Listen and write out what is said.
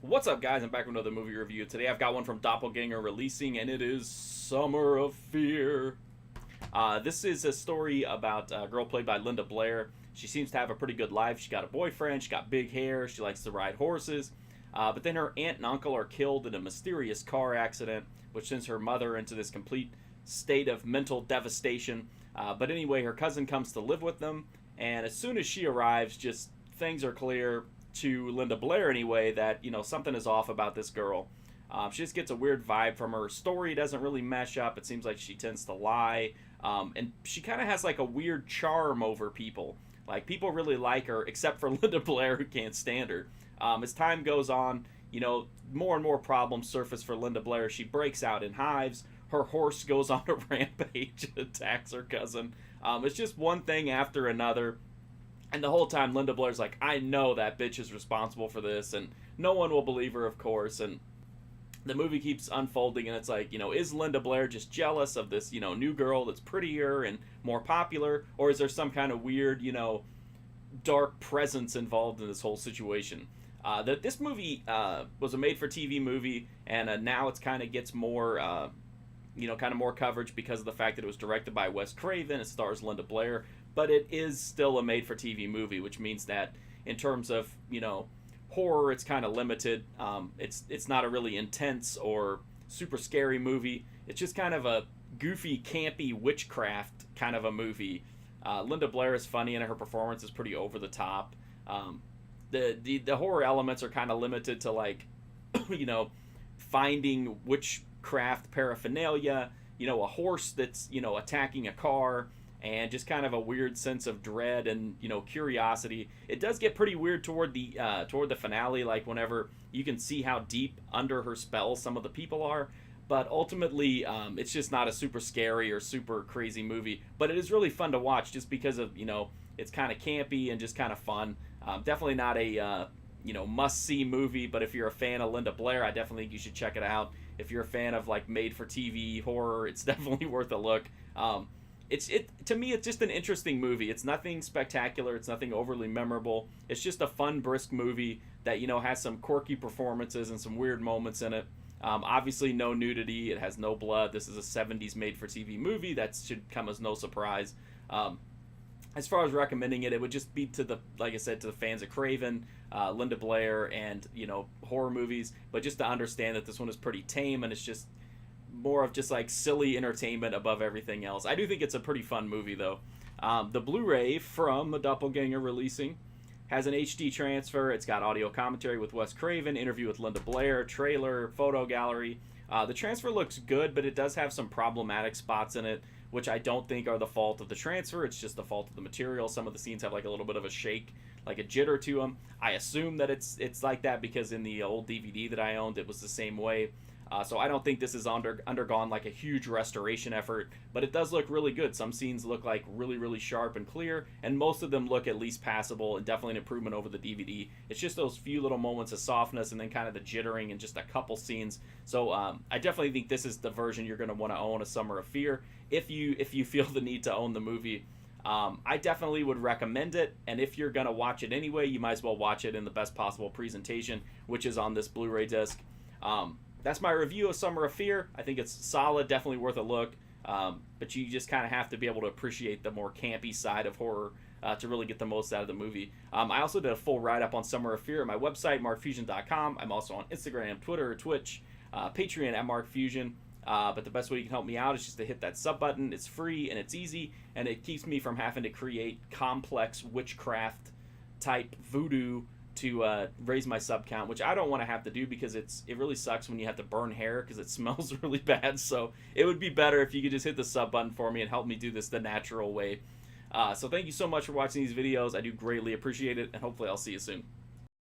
What's up, guys? I'm back with another movie review. Today I've got one from Doppelganger releasing, and it is Summer of Fear. This is a story about a girl played by Linda Blair. She seems to have a pretty good life. She got a boyfriend, she got big hair, she likes to ride horses. But then her aunt and uncle are killed in a mysterious car accident, which sends her mother into this complete state of mental devastation. But anyway, her cousin comes to live with them, and as soon as she arrives, just things are clear to Linda Blair anyway that something is off about this girl. She just gets a weird vibe from her story. Doesn't really mesh up. It seems like she tends to lie, and she kind of has like a weird charm over people. Like people really like her, except for Linda Blair, who can't stand her. As time goes on, more and more problems surface for Linda Blair. She breaks out in hives. Her horse goes on a rampage and attacks her cousin. It's just one thing after another. And the whole time, Linda Blair's like, I know that bitch is responsible for this, and no one will believe her, of course. And the movie keeps unfolding, and it's like, is Linda Blair just jealous of this, new girl that's prettier and more popular, or is there some kind of weird, dark presence involved in this whole situation? This movie was a made-for-TV movie, and now it's kind of gets more, kind of more coverage because of the fact that it was directed by Wes Craven. It stars Linda Blair. But it is still a made-for-TV movie, which means that in terms of, horror, it's kind of limited. It's not a really intense or super scary movie. It's just kind of a goofy, campy witchcraft kind of a movie. Linda Blair is funny, and her performance is pretty over the top. The horror elements are kind of limited to, like, finding witchcraft paraphernalia, a horse that's, attacking a car, and just kind of a weird sense of dread and curiosity. It does get pretty weird toward the finale, like whenever you can see how deep under her spell some of the people are. But ultimately, it's just not a super scary or super crazy movie. But it is really fun to watch just because of it's kind of campy and just kind of fun. Definitely not a must-see movie. But if you're a fan of Linda Blair, I definitely think you should check it out. If you're a fan of like made-for-TV horror, it's definitely worth a look. To me, it's just an interesting movie. It's nothing spectacular. It's nothing overly memorable. It's just a fun, brisk movie that, has some quirky performances and some weird moments in it. Obviously, no nudity. It has no blood. This is a 70s made-for-TV movie. That should come as no surprise. As far as recommending it, it would just be like I said, to the fans of Craven, Linda Blair, and, horror movies. But just to understand that this one is pretty tame, and it's just more of just like silly entertainment above everything else. I do think it's a pretty fun movie though. The Blu-ray from the Doppelganger releasing has an HD transfer. It's got audio commentary with Wes Craven, interview with Linda Blair, trailer, photo gallery. The transfer looks good, but it does have some problematic spots in it, which I don't think are the fault of the transfer. It's just the fault of the material. Some of the scenes have like a little bit of a shake, like a jitter to them. I assume that it's like that because in the old DVD that I owned, it was the same way. So I don't think this has undergone like a huge restoration effort, but it does look really good. Some scenes look like really, really sharp and clear, and most of them look at least passable and definitely an improvement over the DVD. It's just those few little moments of softness and then kind of the jittering and just a couple scenes. So I definitely think this is the version you're going to want to own, A Summer of Fear, if you feel the need to own the movie. I definitely would recommend it, and if you're going to watch it anyway, you might as well watch it in the best possible presentation, which is on this Blu-ray disc. That's my review of Summer of Fear. I think it's solid, definitely worth a look, but you just kind of have to be able to appreciate the more campy side of horror to really get the most out of the movie. I also did a full write-up on Summer of Fear at my website, markfusion.com. I'm also on Instagram, Twitter, Twitch, Patreon at markfusion. But the best way you can help me out is just to hit that sub button. It's free and it's easy, and it keeps me from having to create complex witchcraft type voodoo to raise my sub count, which I don't want to have to do because it really sucks when you have to burn hair because it smells really bad. So it would be better if you could just hit the sub button for me and help me do this the natural way. So thank you so much for watching these videos. I do greatly appreciate it, and hopefully I'll see you soon.